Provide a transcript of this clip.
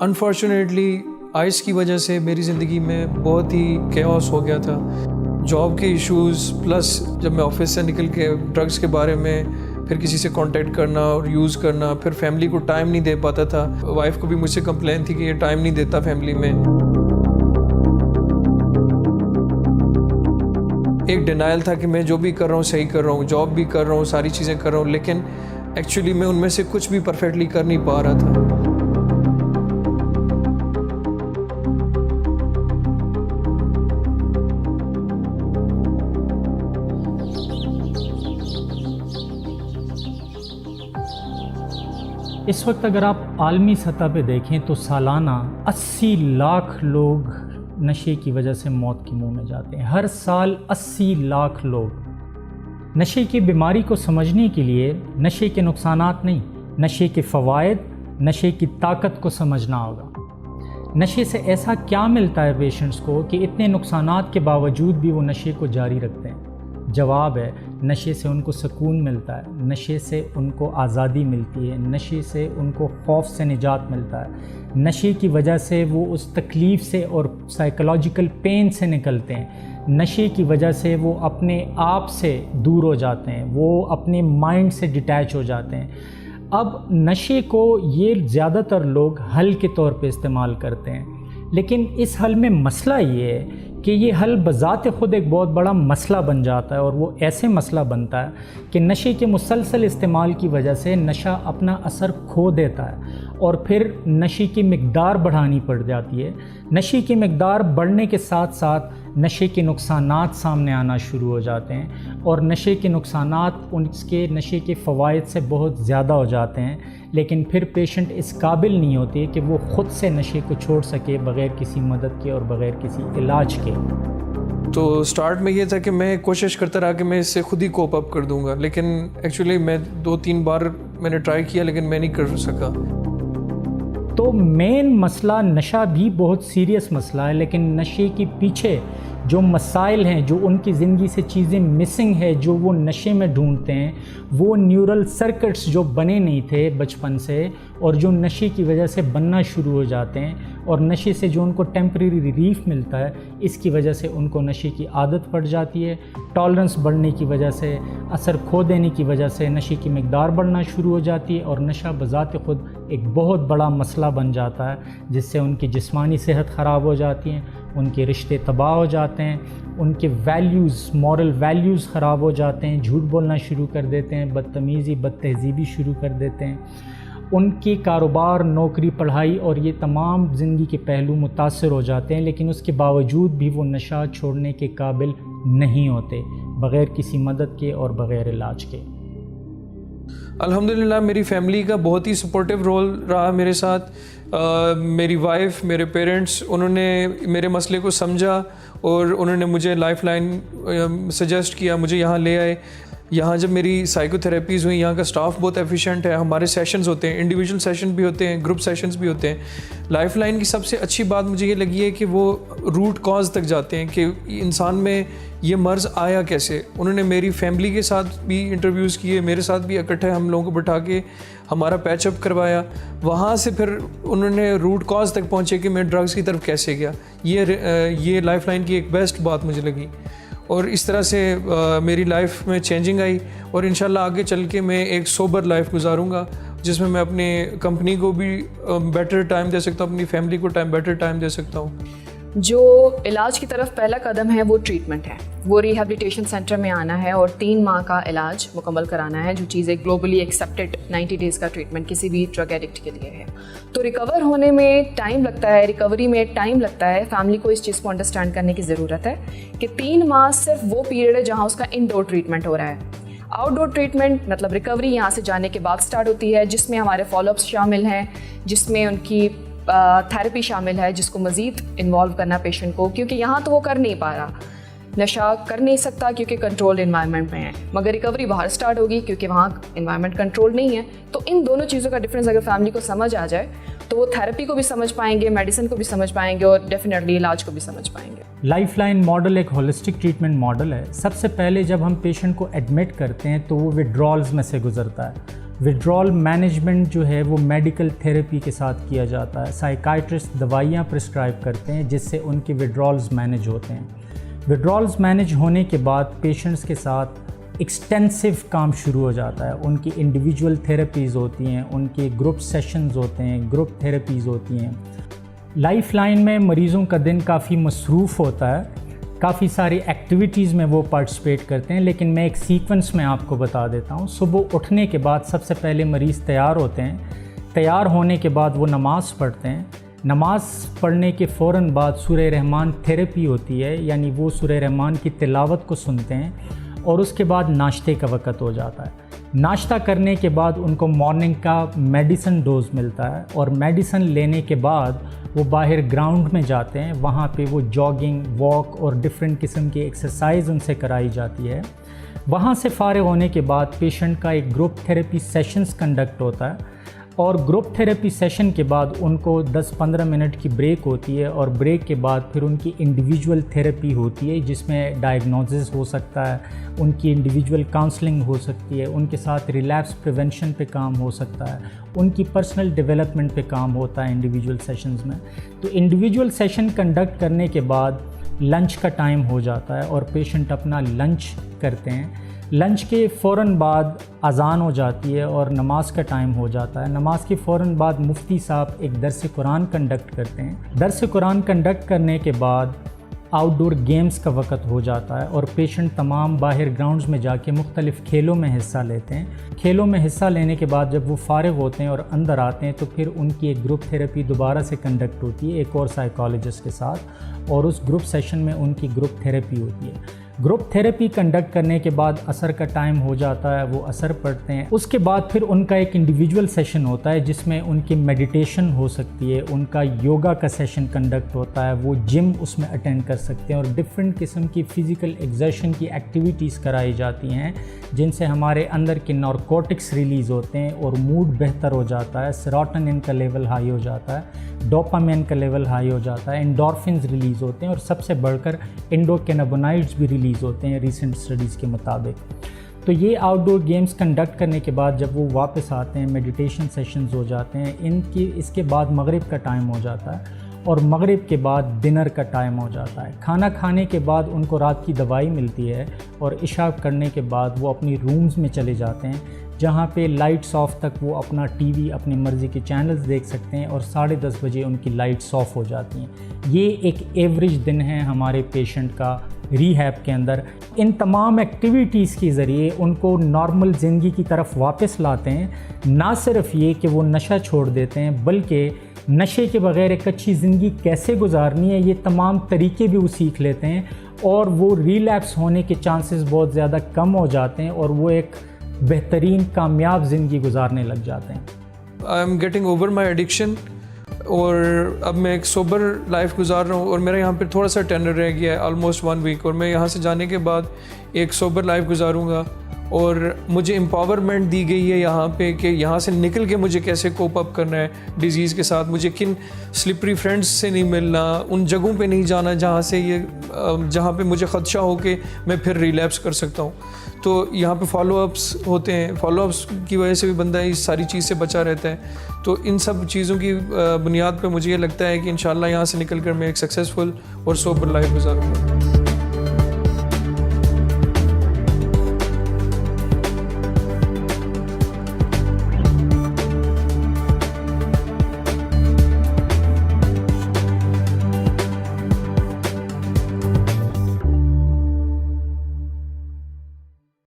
Unfortunately ice की वजह से मेरी ज़िंदगी में बहुत ही कैओस हो गया था। जॉब के इश्यूज़ प्लस जब मैं ऑफिस से निकल के ड्रग्स के बारे में फिर किसी से कांटेक्ट करना और यूज़ करना, फिर फैमिली को टाइम नहीं दे पाता था। वाइफ को भी मुझसे कंप्लेन थी कि ये टाइम नहीं देता फैमिली में। एक डिनाइल था कि मैं जो भी कर रहा हूँ सही कर रहा हूँ, जॉब भी कर रहा हूँ, सारी चीज़ें कर रहा हूँ, लेकिन एक्चुअली मैं उनमें से कुछ भी परफेक्टली कर नहीं पा रहा था। इस वक्त अगर आप आलमी सतह पे देखें तो सालाना 80 लाख लोग नशे की वजह से मौत के मुंह में जाते हैं। हर साल 80 लाख लोग। नशे की बीमारी को समझने के लिए नशे के नुकसानात नहीं, नशे के फ़वाइद, नशे की ताकत को समझना होगा। नशे से ऐसा क्या मिलता है पेशेंट्स को कि इतने नुकसानात के बावजूद भी वो नशे को जारी रखते हैं? जवाब है, नशे से उनको सुकून मिलता है, नशे से उनको आज़ादी मिलती है, नशे से उनको खौफ से निजात मिलता है। नशे की वजह से वो उस तकलीफ़ से और साइकोलॉजिकल पेन से निकलते हैं। नशे की वजह से वो अपने आप से दूर हो जाते हैं, वो अपने माइंड से डिटैच हो जाते हैं। अब नशे को ये ज़्यादातर लोग हल के तौर पे इस्तेमाल करते हैं, लेकिन इस हल में मसला ये है कि ये हल बज़ात ख़ुद एक बहुत बड़ा मसला बन जाता है, और वो ऐसे मसला बनता है कि नशे के मुसलसल इस्तेमाल की वजह से नशा अपना असर खो देता है और फिर नशे की मिक़दार बढ़ानी पड़ जाती है। नशे की मिक़दार बढ़ने के साथ साथ नशे के नुकसानात सामने आना शुरू हो जाते हैं, और नशे के नुकसानात उसके नशे के फ़वाइद से बहुत ज़्यादा हो जाते हैं। लेकिन फिर पेशेंट इस काबिल नहीं होते कि वो ख़ुद से नशे को छोड़ सके बग़ैर किसी मदद के और बग़ैर किसी इलाज के। तो स्टार्ट में ये था कि मैं कोशिश करता रहा कि मैं इससे खुद ही कोप अप कर दूंगा, लेकिन एक्चुअली मैं 2-3 बार मैंने ट्राई किया, लेकिन मैं नहीं कर सका। तो मेन मसला, नशा भी बहुत सीरियस मसला है, लेकिन नशे के पीछे जो मसाइल हैं, जो उनकी ज़िंदगी से चीज़ें मिसिंग है, जो वो नशे में ढूंढते हैं, वो न्यूरल सर्किट्स जो बने नहीं थे बचपन से और जो नशे की वजह से बनना शुरू हो जाते हैं, और नशे से जो उनको टेम्परेरी रिलीफ मिलता है, इसकी वजह से उनको नशे की आदत पड़ जाती है। टॉलरेंस बढ़ने की वजह से, असर खो देने की वजह से नशे की मिक़दार बढ़ना शुरू हो जाती है, और नशा बज़ात ख़ुद एक बहुत बड़ा मसला बन जाता है, जिससे उनकी जिस्मानी सेहत ख़राब हो जाती है, उनके रिश्ते तबाह हो जाते हैं, उनके वैल्यूज़, मॉरल वैल्यूज़ ख़राब हो जाते हैं, झूठ बोलना शुरू कर देते हैं, बदतमीज़ी, बदतहज़ीबी शुरू कर देते हैं, उनके कारोबार, नौकरी, पढ़ाई और ये तमाम ज़िंदगी के पहलू मुतासर हो जाते हैं। लेकिन उसके बावजूद भी वो नशा छोड़ने के काबिल नहीं होते, बग़ैर किसी मदद के और बग़ैर इलाज के। अल्हम्दुलिल्लाह मेरी फैमिली का बहुत ही सपोर्टिव रोल रहा मेरे साथ। मेरी वाइफ, मेरे पेरेंट्स, उन्होंने मेरे मसले को समझा और उन्होंने मुझे लाइफलाइन सजेस्ट किया, मुझे यहाँ ले आए। यहाँ जब मेरी साइकोथेरेपीज़ हुई, यहाँ का स्टाफ बहुत एफिशिएंट है, हमारे सेशंस होते हैं, इंडिविजुअल सेशन भी होते हैं, ग्रुप सेशंस भी होते हैं। लाइफलाइन की सबसे अच्छी बात मुझे ये लगी है कि वो रूट कॉज तक जाते हैं कि इंसान में ये मर्ज़ आया कैसे। उन्होंने मेरी फैमिली के साथ भी इंटरव्यूज़ किए, मेरे साथ भी इकट्ठे हम लोगों को बिठा के हमारा पैचअप करवाया। वहाँ से फिर उन्होंने रूट कॉज तक पहुँचे कि मैं ड्रग्स की तरफ कैसे गया। ये लाइफलाइन की एक बेस्ट बात मुझे लगी, और इस तरह से मेरी लाइफ में चेंजिंग आई, और इंशाल्लाह आगे चल के मैं एक सोबर लाइफ गुजारूंगा, जिसमें मैं अपनी कंपनी को भी बेटर टाइम दे सकता हूँ, अपनी फैमिली को बेटर टाइम दे सकता हूँ। जो इलाज की तरफ पहला कदम है वो ट्रीटमेंट है, वो रिहैबिलिटेशन सेंटर में आना है और 3 माह का इलाज मुकम्मल कराना है, जो चीज़ें ग्लोबली एक्सेप्टेड 90 डेज़ का ट्रीटमेंट किसी भी ड्रग एडिक्ट के लिए है। तो रिकवर होने में टाइम लगता है, रिकवरी में टाइम लगता है। फैमिली को इस चीज़ को अंडरस्टैंड करने की ज़रूरत है कि 3 माह सिर्फ वो पीरियड है जहाँ उसका इनडोर ट्रीटमेंट हो रहा है। आउटडोर ट्रीटमेंट मतलब रिकवरी यहाँ से जाने के बाद स्टार्ट होती है, जिसमें हमारे फॉलोअप्स शामिल हैं, जिसमें उनकी थेरेपी शामिल है, जिसको मज़ीद इन्वॉल्व करना पेशेंट को, क्योंकि यहाँ तो वो कर नहीं पा रहा, नशा कर नहीं सकता क्योंकि कंट्रोल्ड इन्वायरमेंट में है, मगर रिकवरी बाहर स्टार्ट होगी क्योंकि वहाँ इन्वायरमेंट कंट्रोल नहीं है। तो इन दोनों चीज़ों का डिफरेंस अगर फैमिली को समझ आ जाए तो वो थेरेपी को भी समझ पाएंगे, मेडिसिन को भी समझ पाएंगे और डेफिनेटली इलाज को भी समझ पाएंगे। लाइफलाइन मॉडल एक होलिस्टिक ट्रीटमेंट मॉडल है। सबसे पहले जब हम पेशेंट को एडमिट करते हैं तो वो विड्रॉल्स में से गुजरता है। विड्रॉल मैनेजमेंट जो है वो मेडिकल थेरेपी के साथ किया जाता है। साइकाइट्रिस्ट दवाइयाँ प्रिस्क्राइब करते हैं जिससे उनके विड्रॉल्स मैनेज होते हैं। विड्रॉल्स मैनेज होने के बाद पेशेंट्स के साथ एक्सटेंसिव काम शुरू हो जाता है। उनकी इंडिविजुअल थेरेपीज़ होती हैं, उनके ग्रुप सेशंस होते हैं, ग्रुप थेरेपीज़ होती हैं। लाइफ लाइन में मरीज़ों का दिन काफ़ी मसरूफ़ होता है, काफ़ी सारी एक्टिविटीज़ में वो पार्टिसिपेट करते हैं, लेकिन मैं एक सीक्वेंस में आपको बता देता हूँ। सुबह उठने के बाद सबसे पहले मरीज़ तैयार होते हैं। तैयार होने के बाद वो नमाज़ पढ़ते हैं। नमाज पढ़ने के फ़ौरन बाद सूरह रहमान थेरेपी होती है, यानी वो सूरह रहमान की तिलावत को सुनते हैं और उसके बाद नाश्ते का वक़्त हो जाता है। नाश्ता करने के बाद उनको मॉर्निंग का मेडिसिन डोज मिलता है और मेडिसिन लेने के बाद वो बाहर ग्राउंड में जाते हैं। वहाँ पे वो जॉगिंग, वॉक और डिफरेंट किस्म की एक्सरसाइज उनसे कराई जाती है। वहाँ से फ़ारिग होने के बाद पेशेंट का एक ग्रुप थेरेपी सेशंस कंडक्ट होता है और ग्रुप थेरेपी सेशन के बाद उनको 10-15 मिनट की ब्रेक होती है और ब्रेक के बाद फिर उनकी इंडिविजुअल थेरेपी होती है जिसमें डायग्नोसिस हो सकता है, उनकी इंडिविजुअल काउंसलिंग हो सकती है, उनके साथ रिलैप्स प्रिवेंशन पे काम हो सकता है, उनकी पर्सनल डेवलपमेंट पे काम होता है इंडिविजुअल सेशंस में। तो इंडिविजुअल सेशन कंडक्ट करने के बाद लंच का टाइम हो जाता है और पेशेंट अपना लंच करते हैं। लंच के फ़ौरन बाद अज़ान हो जाती है और नमाज का टाइम हो जाता है। नमाज के फ़ौरन बाद मुफ्ती साहब एक दर्स कुरान कंडक्ट करते हैं। दर्स कुरान कंडक्ट करने के बाद आउटडोर गेम्स का वक़्त हो जाता है और पेशेंट तमाम बाहर ग्राउंड्स में जाके मुख्तलिफ़ खेलों में हिस्सा लेते हैं। खेलों में हिस्सा लेने के बाद जब वो फ़ारिग होते हैं और अंदर आते हैं तो फिर उनकी एक ग्रुप थेरेपी दोबारा से कंडक्ट होती है एक और साइकोलॉजिस्ट के साथ, और उस ग्रुप सेशन में उनकी ग्रुप थेरेपी होती है। ग्रुप थेरेपी कंडक्ट करने के बाद असर का टाइम हो जाता है, वो असर पढ़ते हैं। उसके बाद फिर उनका एक इंडिविजुअल सेशन होता है जिसमें उनकी मेडिटेशन हो सकती है, उनका योगा का सेशन कंडक्ट होता है, वो जिम उसमें अटेंड कर सकते हैं और डिफरेंट किस्म की फ़िज़िकल एक्सर्शन की एक्टिविटीज़ कराई जाती हैं जिनसे हमारे अंदर के नारकोटिक्स रिलीज़ होते हैं और मूड बेहतर हो जाता है, सेरोटोनिन का लेवल हाई हो जाता है, डोपामाइन का लेवल हाई हो जाता है, एंडोर्फिन्स रिलीज़ होते हैं और सबसे बढ़कर एंडोकैनाबोनाइड्स भी रिलीज़ होते हैं रिसेंट स्टडीज़ के मुताबिक। तो ये आउटडोर गेम्स कंडक्ट करने के बाद जब वो वापस आते हैं, मेडिटेशन सेशंस हो जाते हैं, इसके बाद मगरिब का टाइम हो जाता है और मगरिब के बाद डिनर का टाइम हो जाता है। खाना खाने के बाद उनको रात की दवाई मिलती है और इशा करने के बाद वो अपनी रूम्स में चले जाते हैं जहाँ पे लाइट्स ऑफ तक वो अपना टीवी अपनी मर्ज़ी के चैनल्स देख सकते हैं और 10:30 बजे उनकी लाइट्स ऑफ हो जाती हैं। ये एक एवरेज दिन है हमारे पेशेंट का रिहैब के अंदर। इन तमाम एक्टिविटीज़ के ज़रिए उनको नॉर्मल ज़िंदगी की तरफ वापस लाते हैं। ना सिर्फ ये कि वो नशा छोड़ देते हैं बल्कि नशे के बग़ैर एक अच्छी ज़िंदगी कैसे गुजारनी है ये तमाम तरीके भी वो सीख लेते हैं और वो रिलैप्स होने के चांसेस बहुत ज़्यादा कम हो जाते हैं और वो एक बेहतरीन कामयाब ज़िंदगी गुजारने लग जाते हैं। I am getting over my addiction और अब मैं एक सोबर लाइफ गुजार रहा हूँ और मेरा यहाँ पे थोड़ा सा टेनर रह गया है, ऑलमोस्ट 1 वीक, और मैं यहाँ से जाने के बाद एक सोबर लाइफ गुजारूँगा और मुझे एम्पावरमेंट दी गई है यहाँ पे कि यहाँ से निकल के मुझे कैसे कोप अप करना है डिज़ीज़ के साथ। मुझे किन स्लिपरी फ्रेंड्स से नहीं मिलना, उन जगहों पे नहीं जाना जहाँ पे मुझे ख़दशा हो कि मैं फिर रिलैप्स कर सकता हूँ। तो यहाँ पे फॉलोअप्स होते हैं, फॉलोअप्स की वजह से भी बंदा इस सारी चीज़ से बचा रहता है। तो इन सब चीज़ों की बुनियाद पे मुझे ये लगता है कि इंशाल्लाह यहाँ से निकल कर मैं एक सक्सेसफुल और सोबर लाइफ गुजारूँगा।